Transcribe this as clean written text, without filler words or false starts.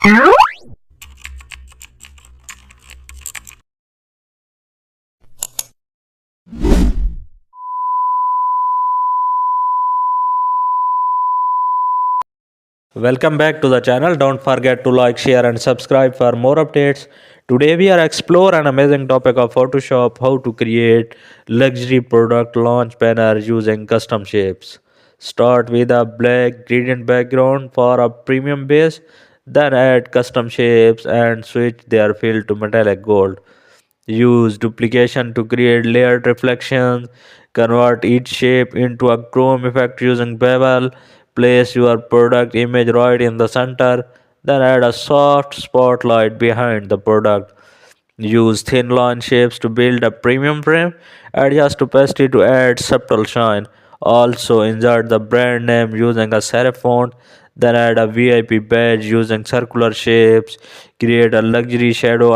Welcome back to the channel. Don't forget to like, share and subscribe for more updates. Today we are explore an amazing topic of Photoshop, how to create luxury product launch banner using custom shapes. Start with a black gradient background for a premium base, then add custom shapes and switch their fill to metallic gold. Use duplication to create layered reflections. Convert each shape into a chrome effect using bevel. Place your product image right in the center. Then add a soft spotlight behind the product. Use thin line shapes to build a premium frame. Adjust opacity to add subtle shine. Also insert the brand name using a serif font. Then add a VIP badge using circular shapes. Create a luxury shadow